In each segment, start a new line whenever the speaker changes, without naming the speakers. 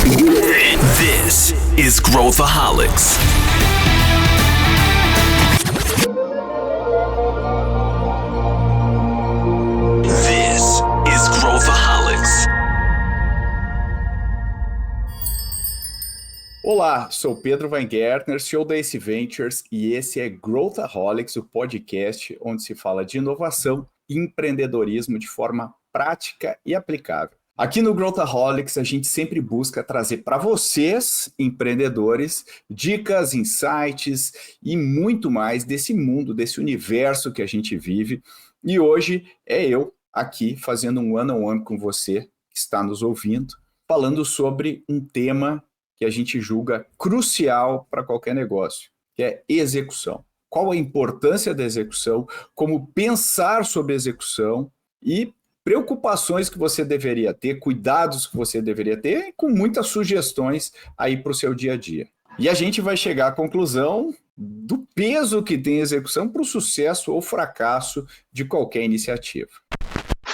This is Growthaholics. This is Growthaholics.
Olá, sou Pedro Weingärtner, CEO da Ace Ventures, e esse é Growthaholics, o podcast onde se fala de inovação e empreendedorismo de forma prática e aplicável. Aqui no Growthaholics, a gente sempre busca trazer para vocês, empreendedores, dicas, insights e muito mais desse mundo, desse universo que a gente vive. E hoje é eu aqui fazendo um one-on-one com você que está nos ouvindo, falando sobre um tema que a gente julga crucial para qualquer negócio, que é execução. Qual a importância da execução, como pensar sobre execução e preocupações que você deveria ter, cuidados que você deveria ter, com muitas sugestões aí para o seu dia a dia. E a gente vai chegar à conclusão do peso que tem a execução para o sucesso ou fracasso de qualquer iniciativa.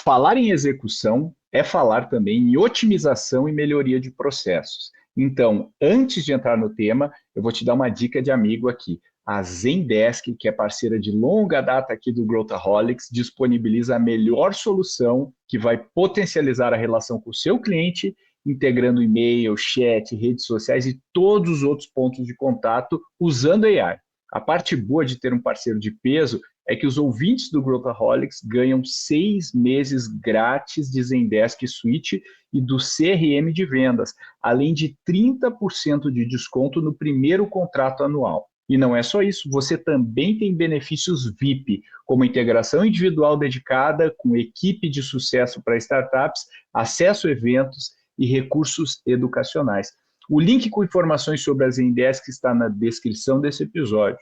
Falar em execução é falar também em otimização e melhoria de processos. Então, antes de entrar no tema, eu vou te dar uma dica de amigo aqui. A Zendesk, que é parceira de longa data aqui do Growthaholics, disponibiliza a melhor solução que vai potencializar a relação com o seu cliente, integrando e-mail, chat, redes sociais e todos os outros pontos de contato usando AI. A parte boa de ter um parceiro de peso é que os ouvintes do Growthaholics ganham 6 meses grátis de Zendesk Suite e do CRM de vendas, além de 30% de desconto no primeiro contrato anual. E não é só isso, você também tem benefícios VIP, como integração individual dedicada, com equipe de sucesso para startups, acesso a eventos e recursos educacionais. O link com informações sobre a Zendesk está na descrição desse episódio.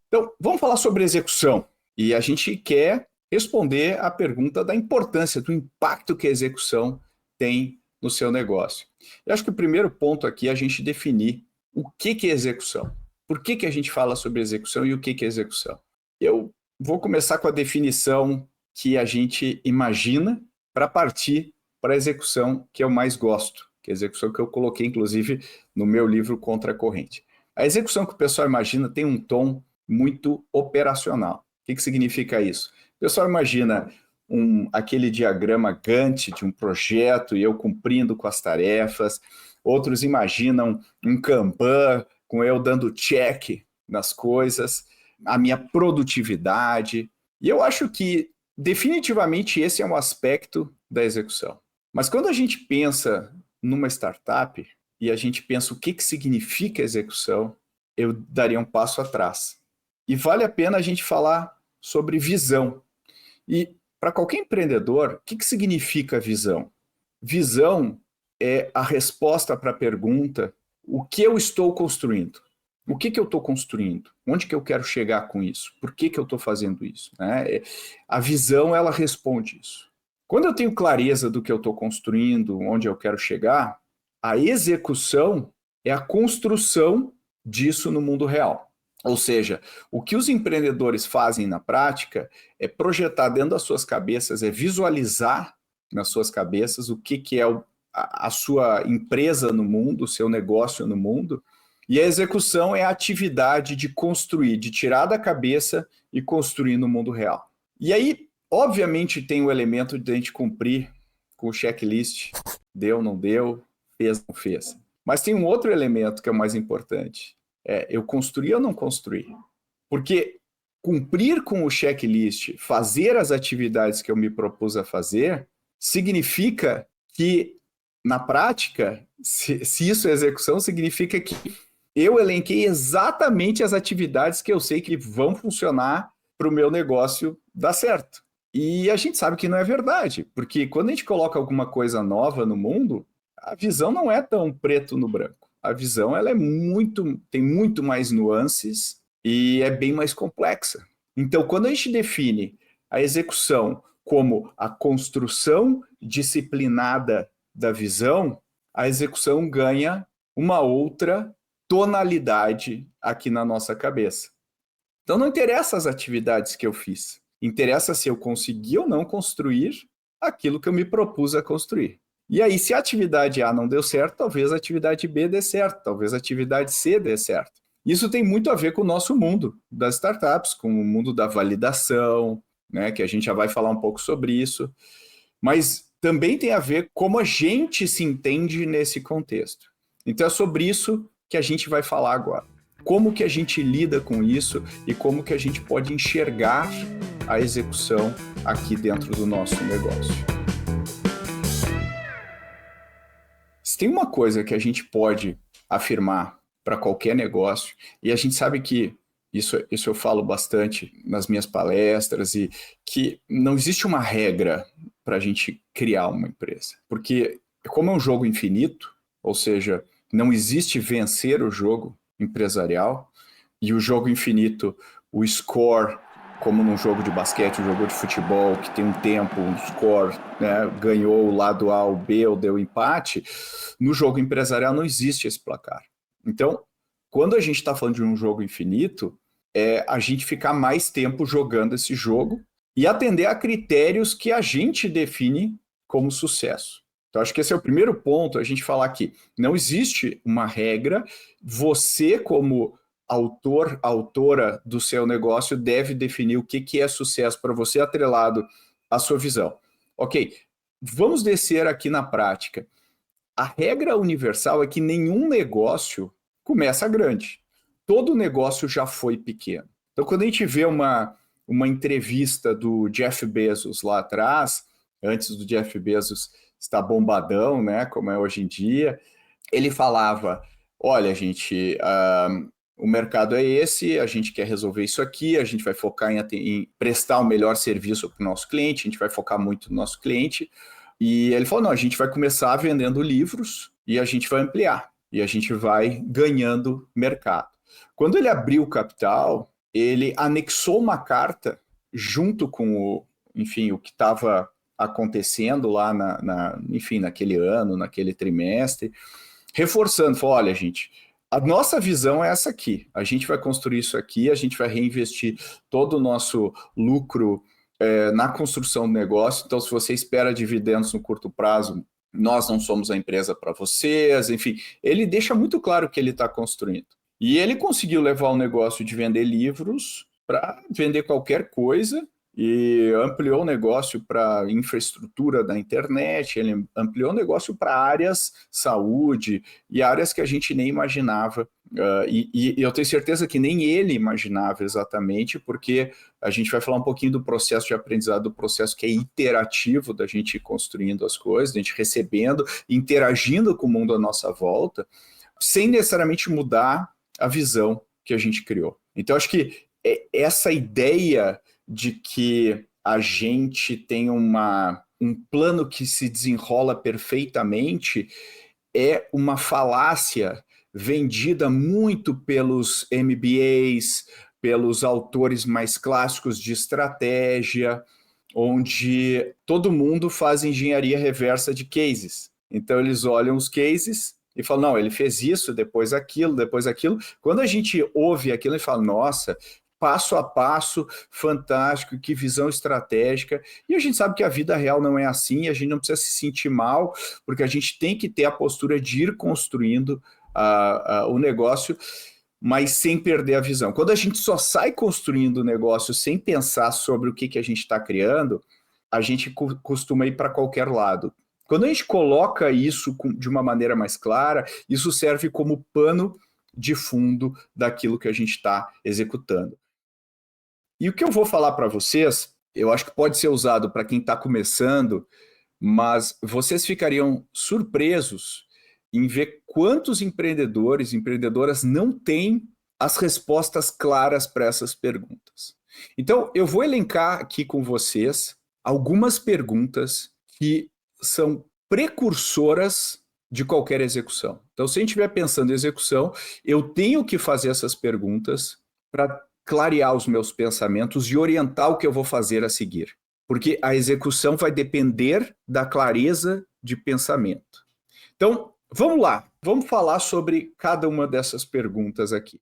Então, vamos falar sobre execução. E a gente quer responder à pergunta da importância, do impacto que a execução tem no seu negócio. Eu acho que o primeiro ponto aqui é a gente definir o que é execução. Por que a gente fala sobre execução e o que é execução? Eu vou começar com a definição que a gente imagina para partir para a execução que eu mais gosto, que é a execução que eu coloquei, inclusive, no meu livro Contra a Corrente. A execução que o pessoal imagina tem um tom muito operacional. O que significa isso? O pessoal imagina aquele diagrama Gantt de um projeto e eu cumprindo com as tarefas. Outros imaginam um Kanban com eu dando check nas coisas, a minha produtividade. E eu acho que definitivamente esse é um aspecto da execução. Mas quando a gente pensa numa startup e a gente pensa o que significa execução, eu daria um passo atrás. E vale a pena a gente falar sobre visão. E para qualquer empreendedor, o que significa visão? Visão é a resposta para a pergunta: o que eu estou construindo? O que eu estou construindo? Onde que eu quero chegar com isso? Por que eu estou fazendo isso? A visão, ela responde isso. Quando eu tenho clareza do que eu estou construindo, onde eu quero chegar, a execução é a construção disso no mundo real. Ou seja, o que os empreendedores fazem na prática é projetar dentro das suas cabeças, é visualizar nas suas cabeças o que é a sua empresa no mundo, o seu negócio no mundo, e a execução é a atividade de construir, de tirar da cabeça e construir no mundo real. E aí, obviamente, tem o elemento de a gente cumprir com o checklist, deu, não deu, fez, não fez. Mas tem um outro elemento que é o mais importante, eu construir ou não construir? Porque cumprir com o checklist, fazer as atividades que eu me propus a fazer, significa que, na prática, se isso é execução, significa que eu elenquei exatamente as atividades que eu sei que vão funcionar para o meu negócio dar certo. E a gente sabe que não é verdade, porque quando a gente coloca alguma coisa nova no mundo, a visão não é tão preto no branco. A visão ela tem muito mais nuances e é bem mais complexa. Então, quando a gente define a execução como a construção disciplinada da visão, a execução ganha uma outra tonalidade aqui na nossa cabeça. Então, não interessa as atividades que eu fiz. Interessa se eu consegui ou não construir aquilo que eu me propus a construir. E aí, se a atividade A não deu certo, talvez a atividade B dê certo, talvez a atividade C dê certo. Isso tem muito a ver com o nosso mundo das startups, com o mundo da validação, né, que a gente já vai falar um pouco sobre isso, mas também tem a ver como a gente se entende nesse contexto. Então é sobre isso que a gente vai falar agora. Como que a gente lida com isso e como que a gente pode enxergar a execução aqui dentro do nosso negócio. Se tem uma coisa que a gente pode afirmar para qualquer negócio, e a gente sabe que isso eu falo bastante nas minhas palestras, e que não existe uma regra para a gente criar uma empresa. Porque como é um jogo infinito, ou seja, não existe vencer o jogo empresarial, e o jogo infinito, o score, como num jogo de basquete, um jogo de futebol, que tem um tempo, um score, né, ganhou o lado A ou B ou deu empate, no jogo empresarial não existe esse placar. Então, quando a gente está falando de um jogo infinito, é a gente ficar mais tempo jogando esse jogo e atender a critérios que a gente define como sucesso. Então, acho que esse é o primeiro ponto, a gente falar que não existe uma regra, você como autor, autora do seu negócio deve definir o que é sucesso para você atrelado à sua visão. Ok, vamos descer aqui na prática. A regra universal é que nenhum negócio começa grande. Todo negócio já foi pequeno. Então, quando a gente vê uma entrevista do Jeff Bezos lá atrás, antes do Jeff Bezos estar bombadão, né, como é hoje em dia, ele falava, olha, gente, o mercado é esse, a gente quer resolver isso aqui, a gente vai focar em prestar o melhor serviço para o nosso cliente, a gente vai focar muito no nosso cliente. E ele falou, não, a gente vai começar vendendo livros e a gente vai ampliar. E a gente vai ganhando mercado. Quando ele abriu o capital, ele anexou uma carta junto com o que estava acontecendo lá naquele ano, naquele trimestre, reforçando, falou, olha, gente, a nossa visão é essa aqui, a gente vai construir isso aqui, a gente vai reinvestir todo o nosso lucro na construção do negócio, então se você espera dividendos no curto prazo, nós não somos a empresa para vocês, enfim, ele deixa muito claro o que ele está construindo. E ele conseguiu levar o negócio de vender livros para vender qualquer coisa, e ampliou o negócio para infraestrutura da internet, ele ampliou o negócio para áreas, saúde, e áreas que a gente nem imaginava. E eu tenho certeza que nem ele imaginava exatamente, porque a gente vai falar um pouquinho do processo de aprendizado, do processo que é iterativo, da gente ir construindo as coisas, da gente recebendo, interagindo com o mundo à nossa volta, sem necessariamente mudar a visão que a gente criou. Então, acho que essa ideia de que a gente tem um plano que se desenrola perfeitamente é uma falácia vendida muito pelos MBAs, pelos autores mais clássicos de estratégia, onde todo mundo faz engenharia reversa de cases. Então, eles olham os cases e falam, não, ele fez isso, depois aquilo, depois aquilo. Quando a gente ouve aquilo, a gente fala, nossa, passo a passo, fantástico, que visão estratégica. E a gente sabe que a vida real não é assim, a gente não precisa se sentir mal, porque a gente tem que ter a postura de ir construindo o negócio, mas sem perder a visão. Quando a gente só sai construindo o negócio sem pensar sobre o que a gente está criando, a gente costuma ir para qualquer lado. Quando a gente coloca isso de uma maneira mais clara, isso serve como pano de fundo daquilo que a gente está executando. E o que eu vou falar para vocês, eu acho que pode ser usado para quem está começando, mas vocês ficariam surpresos em ver quantos empreendedores, empreendedoras não têm as respostas claras para essas perguntas. Então, eu vou elencar aqui com vocês algumas perguntas que são precursoras de qualquer execução. Então, se a gente estiver pensando em execução, eu tenho que fazer essas perguntas para clarear os meus pensamentos e orientar o que eu vou fazer a seguir. Porque a execução vai depender da clareza de pensamento. Então, vamos lá. Vamos falar sobre cada uma dessas perguntas aqui.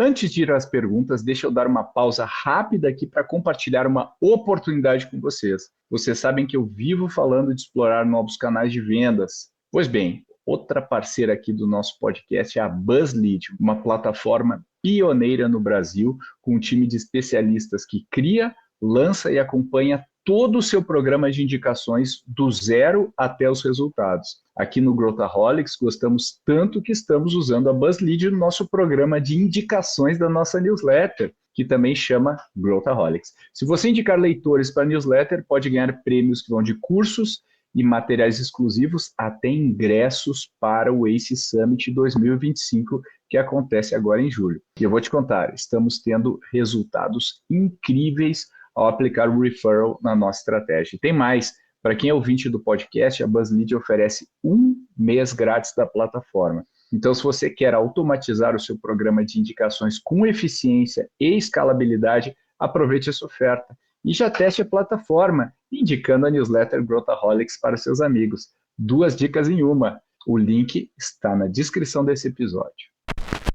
Antes de ir às perguntas, deixa eu dar uma pausa rápida aqui para compartilhar uma oportunidade com vocês. Vocês sabem que eu vivo falando de explorar novos canais de vendas. Pois bem, outra parceira aqui do nosso podcast é a BuzzLead, uma plataforma pioneira no Brasil, com um time de especialistas que cria, lança e acompanha todo o seu programa de indicações do zero até os resultados. Aqui no Growthaholics, gostamos tanto que estamos usando a BuzzLead no nosso programa de indicações da nossa newsletter, que também chama Growthaholics. Se você indicar leitores para a newsletter, pode ganhar prêmios que vão de cursos e materiais exclusivos até ingressos para o ACE Summit 2025, que acontece agora em julho. E eu vou te contar, estamos tendo resultados incríveis ao aplicar o referral na nossa estratégia. E tem mais, para quem é ouvinte do podcast, a BuzzLead oferece 1 mês grátis da plataforma. Então, se você quer automatizar o seu programa de indicações com eficiência e escalabilidade, aproveite essa oferta. E já teste a plataforma, indicando a newsletter Growthaholics para seus amigos. 2 dicas em uma. O link está na descrição desse episódio.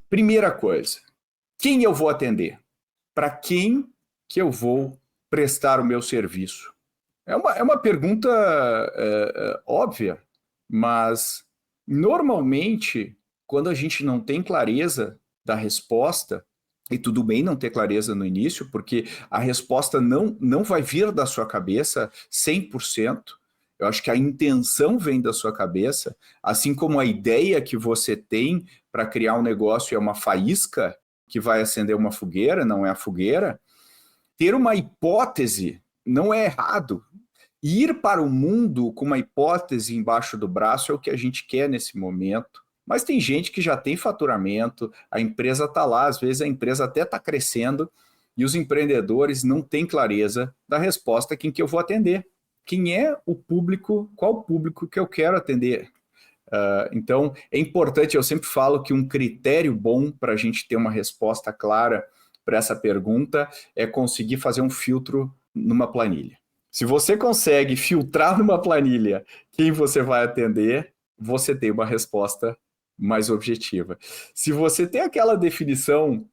Primeira coisa, quem eu vou atender? Para quem que eu vou prestar o meu serviço? É uma pergunta óbvia, mas normalmente, quando a gente não tem clareza da resposta, e tudo bem não ter clareza no início, porque a resposta não vai vir da sua cabeça 100%. Eu acho que a intenção vem da sua cabeça, assim como a ideia que você tem para criar um negócio é uma faísca que vai acender uma fogueira, não é a fogueira. Ter uma hipótese não é errado. Ir para o mundo com uma hipótese embaixo do braço é o que a gente quer nesse momento. Mas tem gente que já tem faturamento, a empresa está lá, às vezes a empresa até está crescendo e os empreendedores não têm clareza da resposta quem que eu vou atender. Quem é o público, qual o público que eu quero atender? Então, é importante, eu sempre falo que um critério bom para a gente ter uma resposta clara para essa pergunta é conseguir fazer um filtro numa planilha. Se você consegue filtrar numa planilha quem você vai atender, você tem uma resposta mais objetiva. Se você tem aquela definição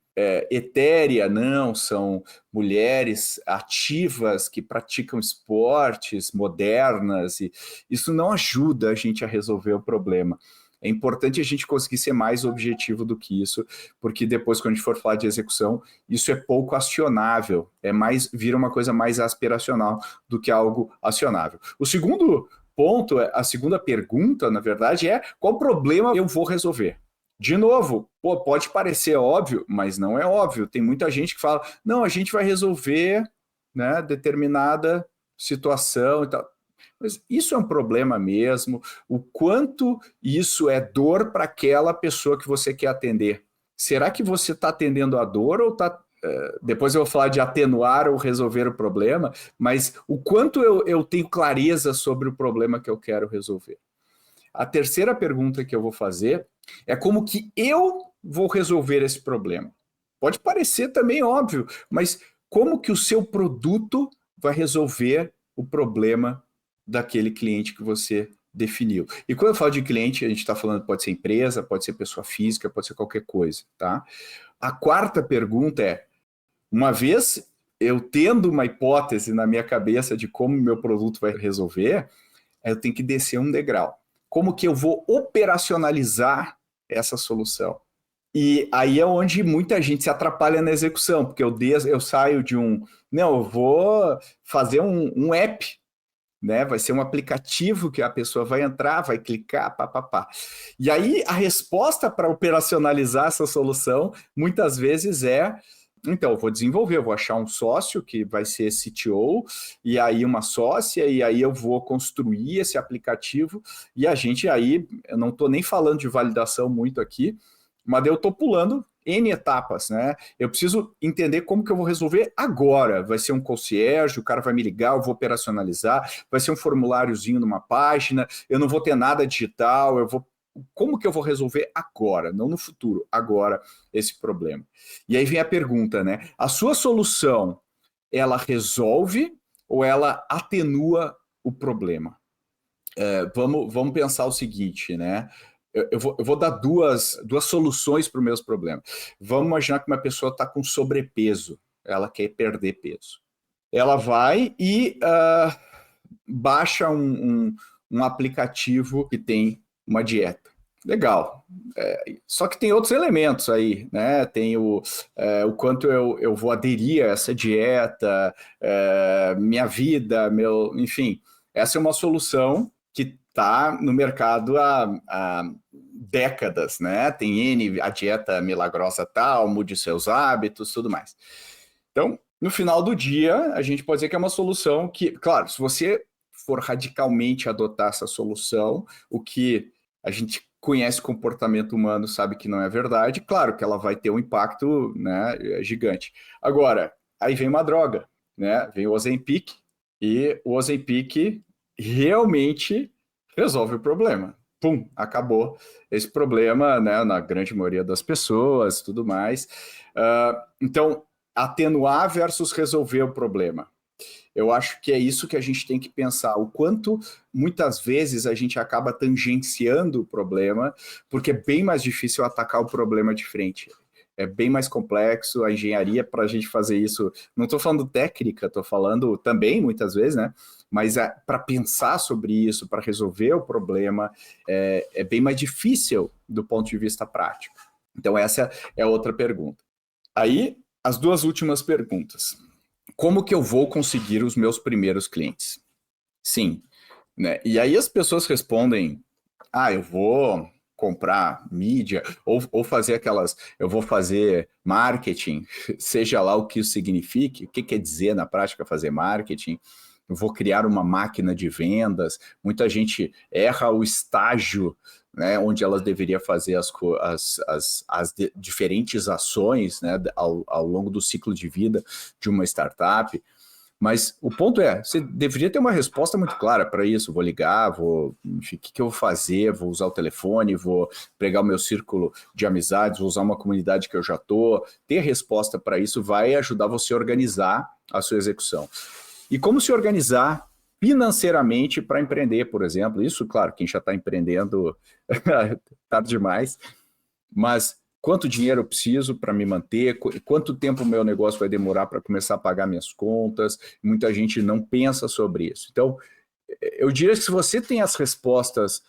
etérea, não, são mulheres ativas que praticam esportes, modernas, e isso não ajuda a gente a resolver o problema. É importante a gente conseguir ser mais objetivo do que isso, porque depois, quando a gente for falar de execução, isso é pouco acionável, vira uma coisa mais aspiracional do que algo acionável. O segundo ponto, a segunda pergunta, na verdade, é qual problema eu vou resolver? De novo, pode parecer óbvio, mas não é óbvio. Tem muita gente que fala, não, a gente vai resolver, né, determinada situação e tal. Mas isso é um problema mesmo? O quanto isso é dor para aquela pessoa que você quer atender? Será que você está atendendo a dor ou está... depois eu vou falar de atenuar ou resolver o problema, mas o quanto eu tenho clareza sobre o problema que eu quero resolver? A terceira pergunta que eu vou fazer é como que eu vou resolver esse problema. Pode parecer também óbvio, mas como que o seu produto vai resolver o problema daquele cliente que você definiu? E quando eu falo de cliente, a gente está falando, pode ser empresa, pode ser pessoa física, pode ser qualquer coisa, tá? A quarta pergunta é, uma vez eu tendo uma hipótese na minha cabeça de como o meu produto vai resolver, eu tenho que descer um degrau. Como que eu vou operacionalizar essa solução? E aí é onde muita gente se atrapalha na execução, porque eu saio de não, eu vou fazer um app, né? Vai ser um aplicativo que a pessoa vai entrar, vai clicar, papapá. E aí a resposta para operacionalizar essa solução, muitas vezes então, eu vou desenvolver, eu vou achar um sócio que vai ser CTO, e aí uma sócia, e aí eu vou construir esse aplicativo, e a gente aí, eu não estou nem falando de validação muito aqui, mas eu estou pulando N etapas, né? Eu preciso entender como que eu vou resolver agora. Vai ser um concierge, o cara vai me ligar, eu vou operacionalizar, vai ser um formuláriozinho numa página, eu não vou ter nada digital, como que eu vou resolver agora, não no futuro, agora, esse problema? E aí vem a pergunta, né? A sua solução, ela resolve ou ela atenua o problema? Vamos pensar o seguinte, né? eu vou dar duas soluções para os meus problemas. Vamos imaginar que uma pessoa está com sobrepeso, ela quer perder peso. Ela vai e baixa um aplicativo que tem uma dieta. Legal. Só que tem outros elementos aí, né? Tem o quanto eu vou aderir a essa dieta, minha vida, enfim. Essa é uma solução que está no mercado há décadas, né? Tem a dieta milagrosa tal, mude seus hábitos, tudo mais. Então, no final do dia, a gente pode dizer que é uma solução que, claro, se você for radicalmente adotar essa solução, o que a gente conhece comportamento humano sabe que não é verdade, claro que ela vai ter um impacto, né, gigante. Agora, aí vem uma droga, né? Vem o Ozempic, e o Ozempic realmente resolve o problema. Pum, acabou esse problema, né, na grande maioria das pessoas, tudo mais. Então, atenuar versus resolver o problema. Eu acho que é isso que a gente tem que pensar, o quanto muitas vezes a gente acaba tangenciando o problema, porque é bem mais difícil atacar o problema de frente. É bem mais complexo, a engenharia para a gente fazer isso, não estou falando técnica, estou falando também muitas vezes, né? Mas para pensar sobre isso, para resolver o problema, é bem mais difícil do ponto de vista prático. Então essa é outra pergunta. Aí, as duas últimas perguntas. Como que eu vou conseguir os meus primeiros clientes? Sim, né? E aí as pessoas respondem, eu vou comprar mídia, ou fazer eu vou fazer marketing, seja lá o que isso signifique, o que quer dizer na prática fazer marketing, eu vou criar uma máquina de vendas, muita gente erra o estágio, né, onde elas deveriam fazer as diferentes ações, né, ao longo do ciclo de vida de uma startup. Mas o ponto é, você deveria ter uma resposta muito clara para isso. Vou ligar, enfim, o que eu vou fazer? Vou usar o telefone, vou pegar o meu círculo de amizades, vou usar uma comunidade que eu já estou. Ter resposta para isso vai ajudar você a organizar a sua execução. E como se organizar financeiramente para empreender, por exemplo. Isso, claro, quem já está empreendendo tarde demais, mas quanto dinheiro eu preciso para me manter, quanto tempo o meu negócio vai demorar para começar a pagar minhas contas, muita gente não pensa sobre isso. Então, eu diria que se você tem as respostas,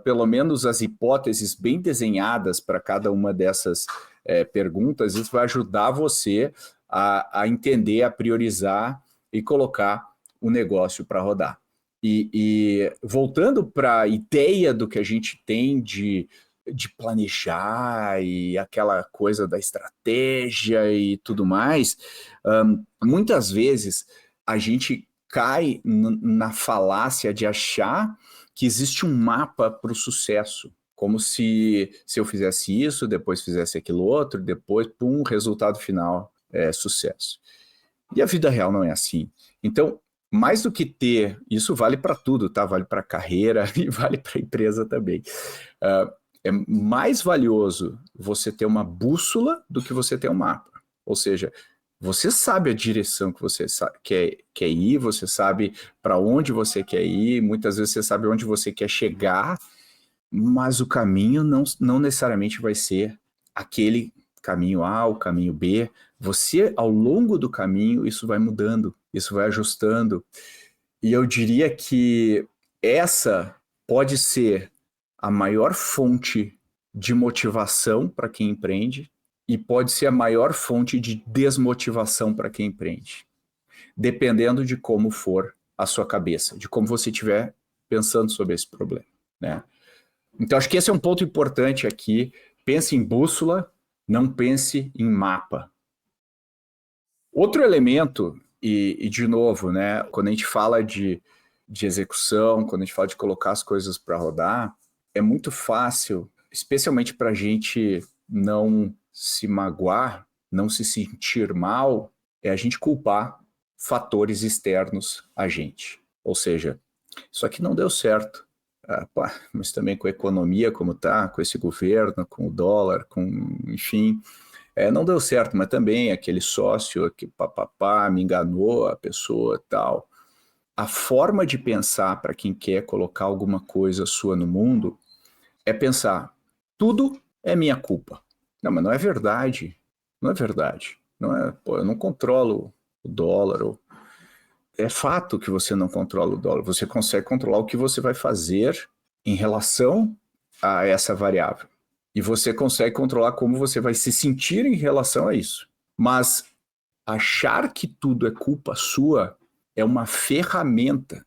pelo menos as hipóteses bem desenhadas para cada uma dessas perguntas, isso vai ajudar você a entender, a priorizar e colocar o negócio para rodar. E voltando para a ideia do que a gente tem de planejar e aquela coisa da estratégia e tudo mais, muitas vezes a gente cai na falácia de achar que existe um mapa para o sucesso, como se eu fizesse isso, depois fizesse aquilo outro, depois, pum, resultado final é sucesso. E a vida real não é assim. Então, mais do que ter, isso vale para tudo, tá? Vale para a carreira e vale para a empresa também. É mais valioso você ter uma bússola do que você ter um mapa. Ou seja, você sabe a direção que você quer ir, você sabe para onde você quer ir, muitas vezes você sabe onde você quer chegar, mas o caminho não necessariamente vai ser aquele caminho A, o caminho B. Você, ao longo do caminho, isso vai mudando, isso vai ajustando. E eu diria que essa pode ser a maior fonte de motivação para quem empreende e pode ser a maior fonte de desmotivação para quem empreende, dependendo de como for a sua cabeça, de como você estiver pensando sobre esse problema, né? Então, acho que esse é um ponto importante aqui. Pense em bússola, não pense em mapa. Outro elemento, e de novo, né, quando a gente fala de execução, quando a gente fala de colocar as coisas para rodar, é muito fácil, especialmente para a gente não se magoar, não se sentir mal, é a gente culpar fatores externos a gente. Ou seja, isso aqui não deu certo. Mas também com a economia como está, com esse governo, com o dólar, enfim, não deu certo, mas também aquele sócio que me enganou, a pessoa tal. A forma de pensar para quem quer colocar alguma coisa sua no mundo é pensar, tudo é minha culpa. Não, mas não é verdade. Não é verdade. Não é, pô, eu não controlo o dólar. É fato que você não controla o dólar. Você consegue controlar o que você vai fazer em relação a essa variável. E você consegue controlar como você vai se sentir em relação a isso. Mas achar que tudo é culpa sua é uma ferramenta.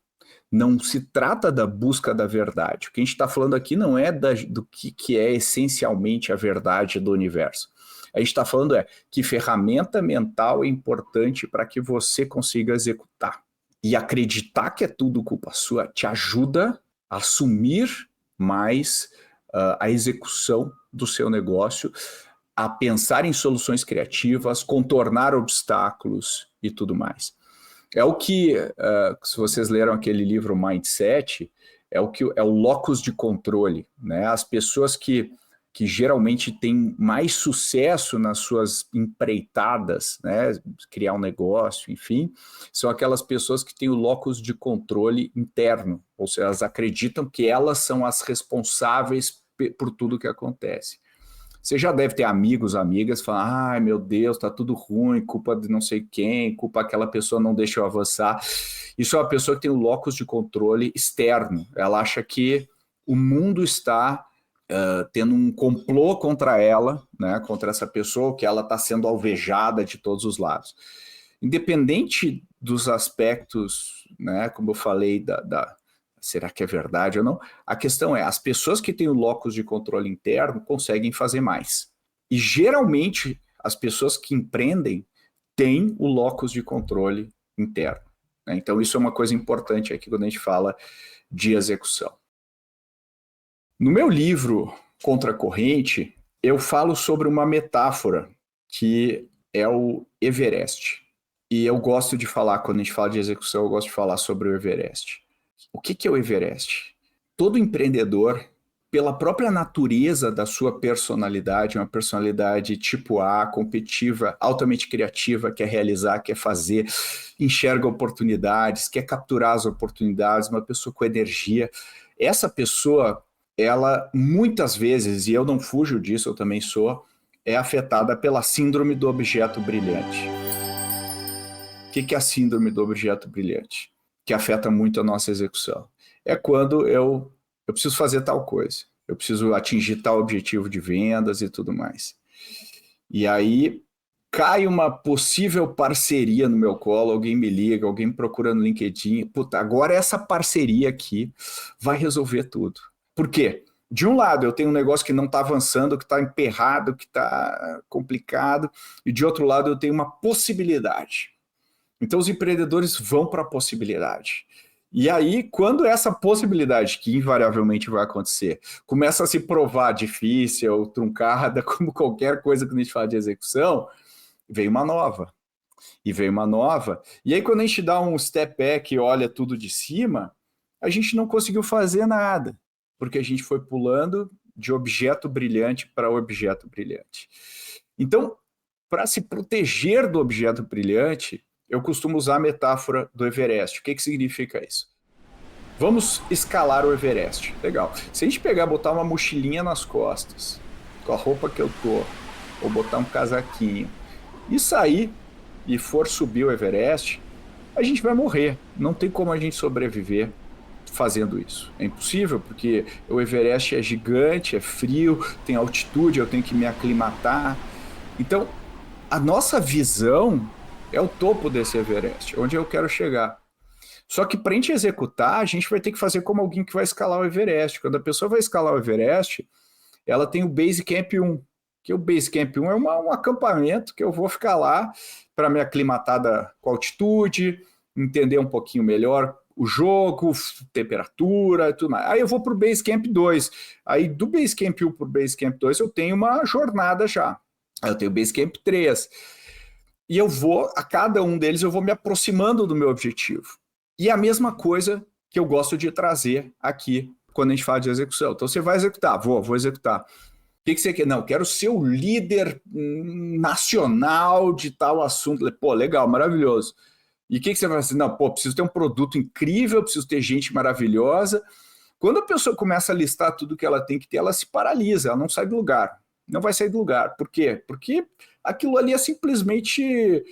Não se trata da busca da verdade. O que a gente está falando aqui não é do que é essencialmente a verdade do universo. A gente está falando que ferramenta mental é importante para que você consiga executar. E acreditar que é tudo culpa sua te ajuda a assumir mais a execução do seu negócio, a pensar em soluções criativas, contornar obstáculos e tudo mais. É o que, se vocês leram aquele livro Mindset, é o locus de controle, né? As pessoas que geralmente têm mais sucesso nas suas empreitadas, né? Criar um negócio, enfim, são aquelas pessoas que têm o locus de controle interno, ou seja, elas acreditam que elas são as responsáveis por tudo que acontece. Você já deve ter amigos, amigas, falando, ai meu Deus, tá tudo ruim, culpa de não sei quem, culpa aquela pessoa não deixa eu avançar. Isso é uma pessoa que tem o locus de controle externo. Ela acha que o mundo está tendo um complô contra ela, né, contra essa pessoa, que ela está sendo alvejada de todos os lados. Independente dos aspectos, né, como eu falei, será que é verdade ou não? A questão é, as pessoas que têm o locus de controle interno conseguem fazer mais. E geralmente as pessoas que empreendem têm o locus de controle interno, né? Então isso é uma coisa importante aqui quando a gente fala de execução. No meu livro Contra a Corrente, eu falo sobre uma metáfora que é o Everest. E eu gosto de falar, quando a gente fala de execução, eu gosto de falar sobre o Everest. O que é o Everest? Todo empreendedor, pela própria natureza da sua personalidade, uma personalidade tipo A, competitiva, altamente criativa, quer realizar, quer fazer, enxerga oportunidades, quer capturar as oportunidades, uma pessoa com energia. Essa pessoa, ela muitas vezes, e eu não fujo disso, eu também sou, é afetada pela síndrome do objeto brilhante. O que é a síndrome do objeto brilhante? Que afeta muito a nossa execução. É quando eu preciso fazer tal coisa, eu preciso atingir tal objetivo de vendas e tudo mais. E aí cai uma possível parceria no meu colo, alguém me liga, alguém me procura no LinkedIn, puta, agora essa parceria aqui vai resolver tudo. Por quê? De um lado, eu tenho um negócio que não está avançando, que está emperrado, que está complicado, e de outro lado, eu tenho uma possibilidade. Então, os empreendedores vão para a possibilidade. E aí, quando essa possibilidade, que invariavelmente vai acontecer, começa a se provar difícil ou truncada, como qualquer coisa que a gente fala de execução, vem uma nova. E vem uma nova. E aí, quando a gente dá um step back e olha tudo de cima, a gente não conseguiu fazer nada, porque a gente foi pulando de objeto brilhante para objeto brilhante. Então, para se proteger do objeto brilhante, eu costumo usar a metáfora do Everest. O que significa isso? Vamos escalar o Everest. Legal. Se a gente pegar, botar uma mochilinha nas costas, com a roupa que eu tô, ou botar um casaquinho, e sair e for subir o Everest, a gente vai morrer. Não tem como a gente sobreviver fazendo isso. É impossível, porque o Everest é gigante, é frio, tem altitude, eu tenho que me aclimatar. Então, a nossa visão é o topo desse Everest, onde eu quero chegar. Só que para a gente executar, a gente vai ter que fazer como alguém que vai escalar o Everest. Quando a pessoa vai escalar o Everest, ela tem o Base Camp 1, que o Base Camp 1 é um acampamento que eu vou ficar lá para me aclimatar com a altitude, entender um pouquinho melhor o jogo, temperatura e tudo mais. Aí eu vou para o Base Camp 2. Aí do Base Camp 1 para o Base Camp 2 eu tenho uma jornada já. Aí eu tenho o Base Camp 3. E eu vou, a cada um deles, eu vou me aproximando do meu objetivo. E a mesma coisa que eu gosto de trazer aqui quando a gente fala de execução. Então você vai executar, vou executar. O que você quer? Não, quero ser o líder nacional de tal assunto. Pô, legal, maravilhoso. E o que você vai fazer? Não, pô, preciso ter um produto incrível, preciso ter gente maravilhosa. Quando a pessoa começa a listar tudo que ela tem que ter, ela se paralisa, ela não sai do lugar. Não vai sair do lugar. Por quê? Porque aquilo ali é simplesmente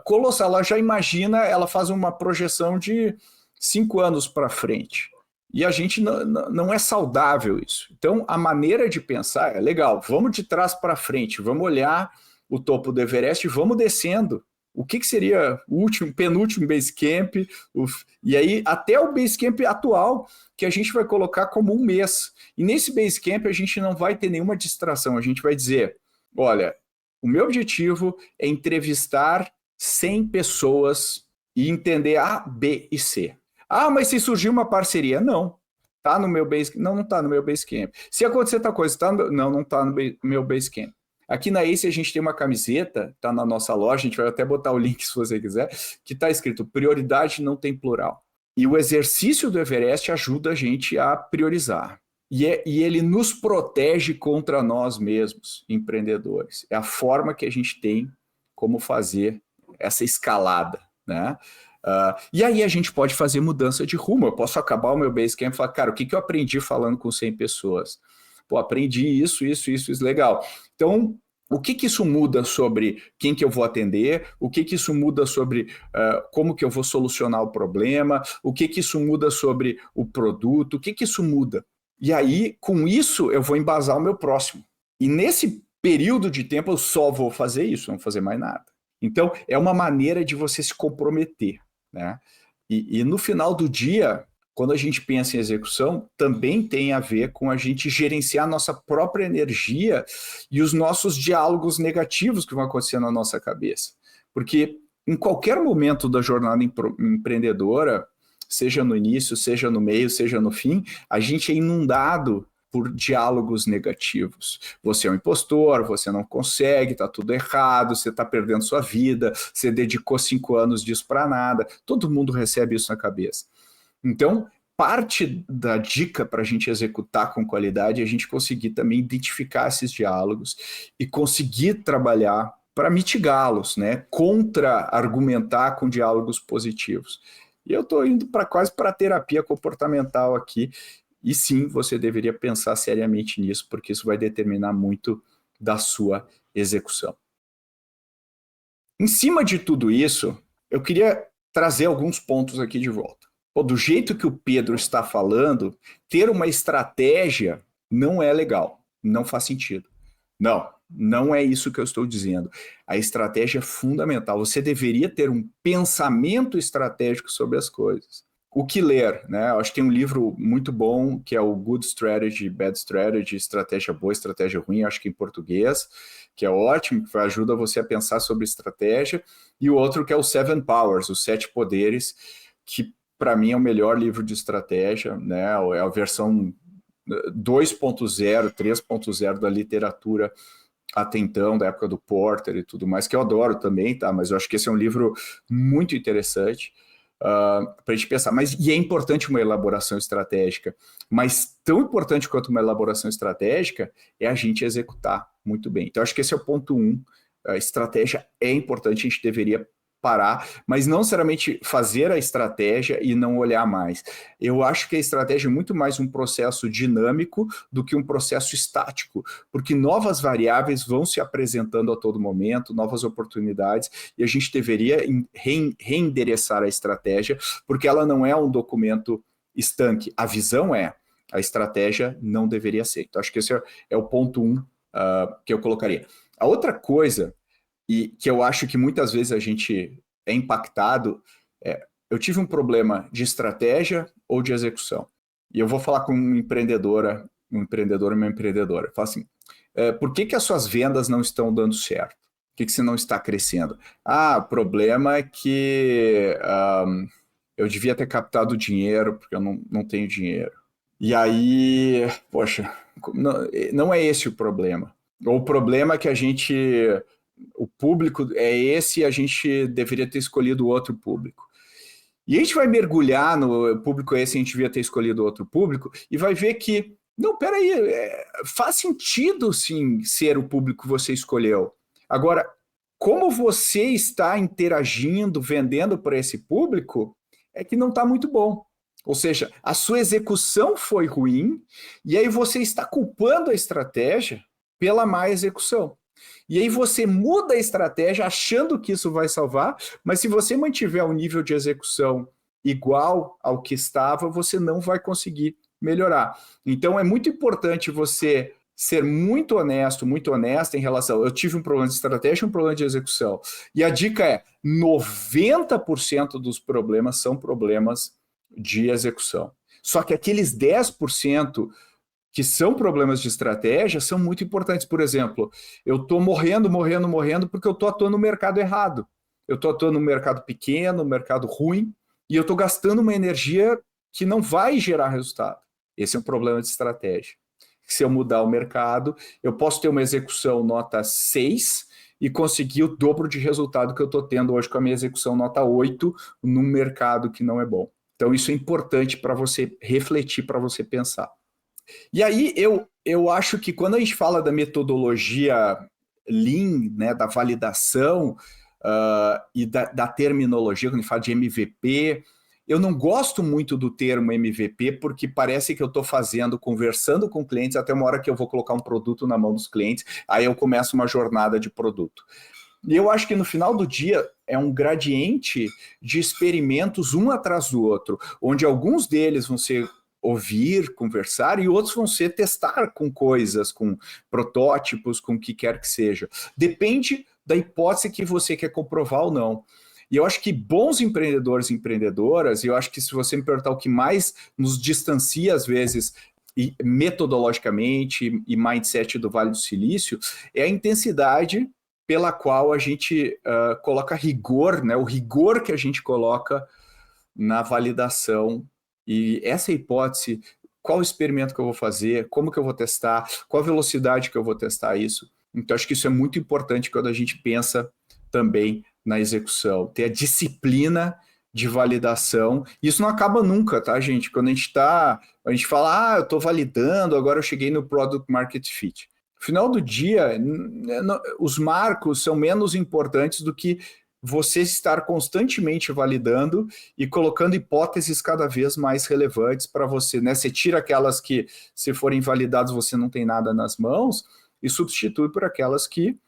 colossal. Ela já imagina, ela faz uma projeção de 5 anos para frente. E a gente não é saudável isso. Então, a maneira de pensar é legal, vamos de trás para frente, vamos olhar o topo do Everest e vamos descendo. O que seria o último, penúltimo base camp, e aí até o base camp atual, que a gente vai colocar como um mês. E nesse base camp a gente não vai ter nenhuma distração, a gente vai dizer, olha, o meu objetivo é entrevistar 100 pessoas e entender A, B e C. Ah, mas se surgir uma parceria, não. Tá no meu base, não está no meu base camp. Se acontecer tal coisa, tá no, não está no meu base camp. Aqui na Ace a gente tem uma camiseta, tá na nossa loja, a gente vai até botar o link se você quiser, que está escrito prioridade não tem plural. E o exercício do Everest ajuda a gente a priorizar. E ele nos protege contra nós mesmos, empreendedores. É a forma que a gente tem como fazer essa escalada, né? E aí a gente pode fazer mudança de rumo. Eu posso acabar o meu Basecamp e falar, cara, o que eu aprendi falando com 100 pessoas? Pô, aprendi isso, legal. Então, o que isso muda sobre quem que eu vou atender? O que isso muda sobre como que eu vou solucionar o problema? O que isso muda sobre o produto? O que isso muda? E aí, com isso, eu vou embasar o meu próximo. E nesse período de tempo, eu só vou fazer isso, não vou fazer mais nada. Então, é uma maneira de você se comprometer, né? E no final do dia, quando a gente pensa em execução, também tem a ver com a gente gerenciar a nossa própria energia e os nossos diálogos negativos que vão acontecer na nossa cabeça. Porque em qualquer momento da jornada empreendedora, seja no início, seja no meio, seja no fim, a gente é inundado por diálogos negativos. Você é um impostor, você não consegue, está tudo errado, você está perdendo sua vida, você dedicou 5 anos disso para nada. Todo mundo recebe isso na cabeça. Então, parte da dica para a gente executar com qualidade é a gente conseguir também identificar esses diálogos e conseguir trabalhar para mitigá-los, né? Contra-argumentar com diálogos positivos. E eu estou indo quase para a terapia comportamental aqui. E sim, você deveria pensar seriamente nisso, porque isso vai determinar muito da sua execução. Em cima de tudo isso, eu queria trazer alguns pontos aqui de volta. Do jeito que o Pedro está falando, ter uma estratégia não é legal, não faz sentido. Não é isso que eu estou dizendo. A estratégia é fundamental. Você deveria ter um pensamento estratégico sobre as coisas. O que ler, né? Eu acho que tem um livro muito bom, que é o Good Strategy, Bad Strategy, Estratégia Boa, Estratégia Ruim, acho que em português, que é ótimo, que ajuda você a pensar sobre estratégia, e o outro que é o Seven Powers, os 7 Poderes, que para mim é o melhor livro de estratégia, né? É a versão 2.0, 3.0 da literatura até então, da época do Porter e tudo mais, que eu adoro também, tá? Mas eu acho que esse é um livro muito interessante, para a gente pensar, e é importante uma elaboração estratégica, mas tão importante quanto uma elaboração estratégica é a gente executar muito bem. Então, acho que esse é o ponto 1, a estratégia é importante, a gente deveria parar, mas não necessariamente fazer a estratégia e não olhar mais. Eu acho que a estratégia é muito mais um processo dinâmico do que um processo estático, porque novas variáveis vão se apresentando a todo momento, novas oportunidades, e a gente deveria reendereçar a estratégia, porque ela não é um documento estanque. A visão a estratégia não deveria ser. Então, acho que esse é o ponto 1 que eu colocaria. A outra coisa, e que eu acho que muitas vezes a gente é impactado, eu tive um problema de estratégia ou de execução. E eu vou falar com um empreendedor e uma empreendedora. Fala assim, por que as suas vendas não estão dando certo? Por que você não está crescendo? O problema é que eu devia ter captado dinheiro, porque eu não tenho dinheiro. E aí, poxa, não é esse o problema. O problema é que o público é esse e a gente deveria ter escolhido outro público. E a gente vai mergulhar no público esse, a gente devia ter escolhido outro público, e vai ver que, não, peraí, faz sentido sim ser o público que você escolheu. Agora, como você está interagindo, vendendo para esse público, é que não está muito bom. Ou seja, a sua execução foi ruim e aí você está culpando a estratégia pela má execução. E aí você muda a estratégia achando que isso vai salvar, mas se você mantiver um nível de execução igual ao que estava, você não vai conseguir melhorar. Então é muito importante você ser muito honesto, muito honesta em relação. Eu tive um problema de estratégia e um problema de execução. E a dica é: 90% dos problemas são problemas de execução. Só que aqueles 10% que são problemas de estratégia são muito importantes. Por exemplo, eu estou morrendo porque eu estou atuando no mercado errado. Eu estou atuando no mercado pequeno, no mercado ruim, e eu estou gastando uma energia que não vai gerar resultado. Esse é um problema de estratégia. Se eu mudar o mercado, eu posso ter uma execução nota 6 e conseguir o dobro de resultado que eu estou tendo hoje com a minha execução nota 8 num mercado que não é bom. Então, isso é importante para você refletir, para você pensar. E aí, eu acho que quando a gente fala da metodologia Lean, né, da validação e da terminologia, quando a gente fala de MVP, eu não gosto muito do termo MVP, porque parece que eu estou conversando com clientes, até uma hora que eu vou colocar um produto na mão dos clientes, aí eu começo uma jornada de produto. E eu acho que no final do dia é um gradiente de experimentos um atrás do outro, onde alguns deles vão ser ouvir, conversar, e outros vão ser testar com coisas, com protótipos, com o que quer que seja. Depende da hipótese que você quer comprovar ou não. E eu acho que bons empreendedores e empreendedoras, e eu acho que se você me perguntar o que mais nos distancia, às vezes, metodologicamente e mindset do Vale do Silício, é a intensidade pela qual a gente coloca rigor, né? O rigor que a gente coloca na validação. E essa hipótese, qual experimento que eu vou fazer, como que eu vou testar, qual a velocidade que eu vou testar isso. Então, acho que isso é muito importante quando a gente pensa também na execução. Ter a disciplina de validação. Isso não acaba nunca, tá, gente? Quando a gente fala, eu estou validando, agora eu cheguei no Product Market Fit. No final do dia, os marcos são menos importantes do que você estar constantemente validando e colocando hipóteses cada vez mais relevantes para você, né? Você tira aquelas que, se forem validadas, você não tem nada nas mãos e substitui por aquelas que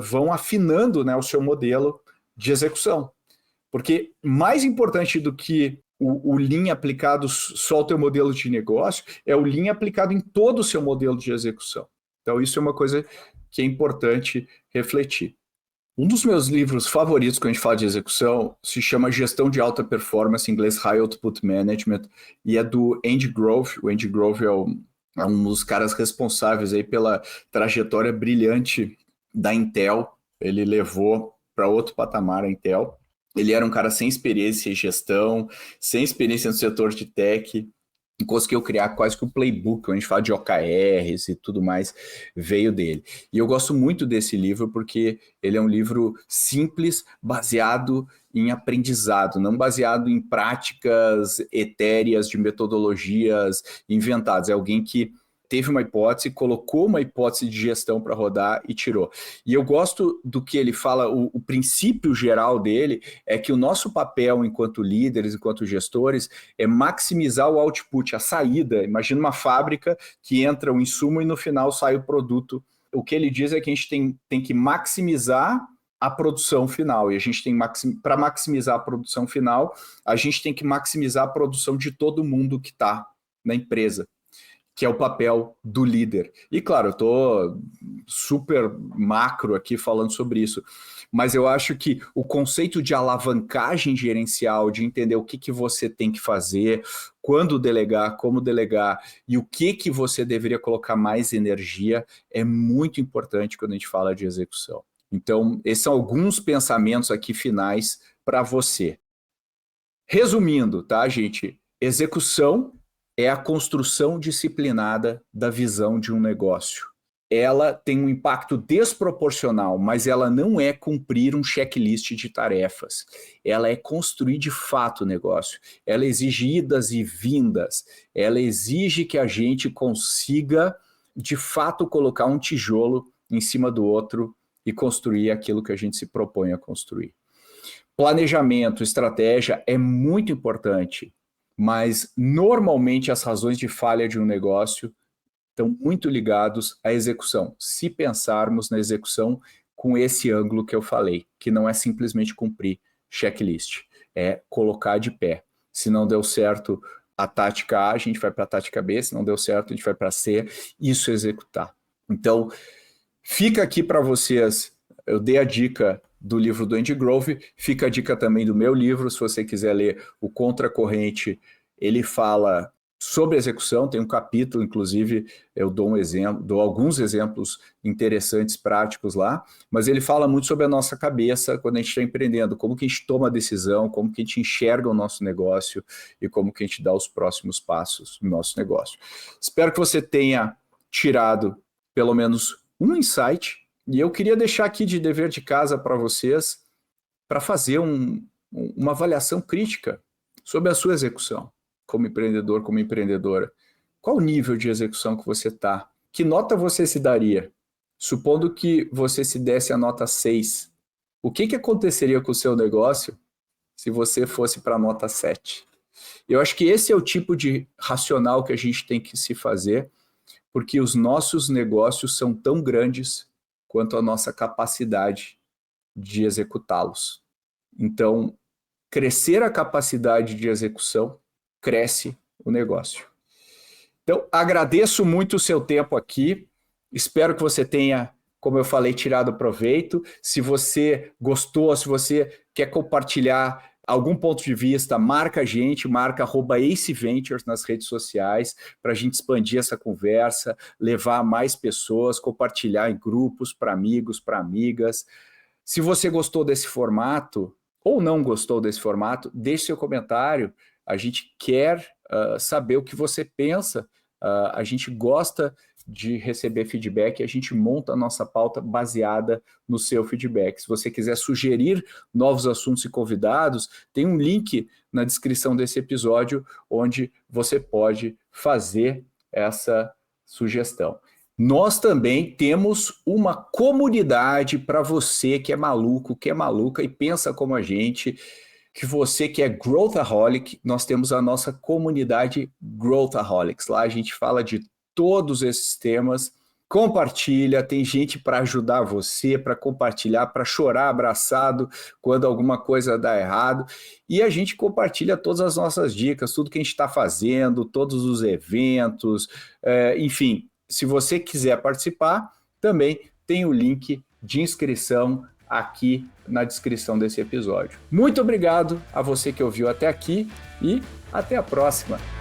vão afinando, né, o seu modelo de execução. Porque mais importante do que o Lean aplicado só ao teu modelo de negócio é o Lean aplicado em todo o seu modelo de execução. Então, isso é uma coisa que é importante refletir. Um dos meus livros favoritos quando a gente fala de execução se chama Gestão de Alta Performance, em inglês High Output Management, e é do Andy Grove. O Andy Grove é um dos caras responsáveis aí pela trajetória brilhante da Intel. Ele levou para outro patamar a Intel. Ele era um cara sem experiência em gestão, sem experiência no setor de tech, e conseguiu criar quase que o playbook, quando a gente fala de OKRs e tudo mais, veio dele. E eu gosto muito desse livro porque ele é um livro simples, baseado em aprendizado, não baseado em práticas etéreas de metodologias inventadas. É alguém que teve uma hipótese, colocou uma hipótese de gestão para rodar e tirou. E eu gosto do que ele fala, o princípio geral dele é que o nosso papel enquanto líderes, enquanto gestores, é maximizar o output, a saída. Imagina uma fábrica que entra o insumo e no final sai o produto. O que ele diz é que a gente tem que maximizar a produção final, e a gente tem para maximizar a produção final, a gente tem que maximizar a produção de todo mundo que está na empresa, que é o papel do líder. E claro, eu estou super macro aqui falando sobre isso, mas eu acho que o conceito de alavancagem gerencial, de entender o que você tem que fazer, quando delegar, como delegar e o que você deveria colocar mais energia, é muito importante quando a gente fala de execução. Então, esses são alguns pensamentos aqui finais para você. Resumindo, tá, gente? Execução é a construção disciplinada da visão de um negócio. Ela tem um impacto desproporcional, mas ela não é cumprir um checklist de tarefas. Ela é construir de fato o negócio. Ela exige idas e vindas. Ela exige que a gente consiga, de fato, colocar um tijolo em cima do outro e construir aquilo que a gente se propõe a construir. Planejamento, estratégia é muito importante, mas normalmente as razões de falha de um negócio estão muito ligados à execução. Se pensarmos na execução com esse ângulo que eu falei, que não é simplesmente cumprir checklist, é colocar de pé. Se não deu certo a tática A, a gente vai para a tática B, se não deu certo, a gente vai para C, isso é executar. Então, fica aqui para vocês, eu dei a dica do livro do Andy Grove, fica a dica também do meu livro, se você quiser ler o Contracorrente, ele fala sobre execução, tem um capítulo, inclusive, eu dou alguns exemplos interessantes, práticos lá, mas ele fala muito sobre a nossa cabeça quando a gente está empreendendo, como que a gente toma a decisão, como que a gente enxerga o nosso negócio e como que a gente dá os próximos passos no nosso negócio. Espero que você tenha tirado pelo menos um insight, e eu queria deixar aqui de dever de casa para vocês, para fazer uma avaliação crítica sobre a sua execução, como empreendedor, como empreendedora. Qual o nível de execução que você está? Que nota você se daria? Supondo que você se desse a nota 6, o que aconteceria com o seu negócio se você fosse para a nota 7? Eu acho que esse é o tipo de racional que a gente tem que se fazer, porque os nossos negócios são tão grandes quanto a nossa capacidade de executá-los. Então, crescer a capacidade de execução, cresce o negócio. Então, agradeço muito o seu tempo aqui, espero que você tenha, como eu falei, tirado proveito. Se você gostou, se você quer compartilhar algum ponto de vista, marca a gente, marca @AceVentures nas redes sociais, para a gente expandir essa conversa, levar mais pessoas, compartilhar em grupos, para amigos, para amigas. Se você gostou desse formato, ou não gostou desse formato, deixe seu comentário, a gente quer saber o que você pensa, a gente gosta de receber feedback, a gente monta a nossa pauta baseada no seu feedback. Se você quiser sugerir novos assuntos e convidados, tem um link na descrição desse episódio onde você pode fazer essa sugestão. Nós também temos uma comunidade para você que é maluco, que é maluca e pensa como a gente, que você que é Growthaholic, nós temos a nossa comunidade Growthaholics. Lá a gente fala de todos esses temas, compartilha, tem gente para ajudar você, para compartilhar, para chorar abraçado quando alguma coisa dá errado, e a gente compartilha todas as nossas dicas, tudo que a gente está fazendo, todos os eventos, enfim, se você quiser participar, também tem o link de inscrição aqui na descrição desse episódio. Muito obrigado a você que ouviu até aqui e até a próxima!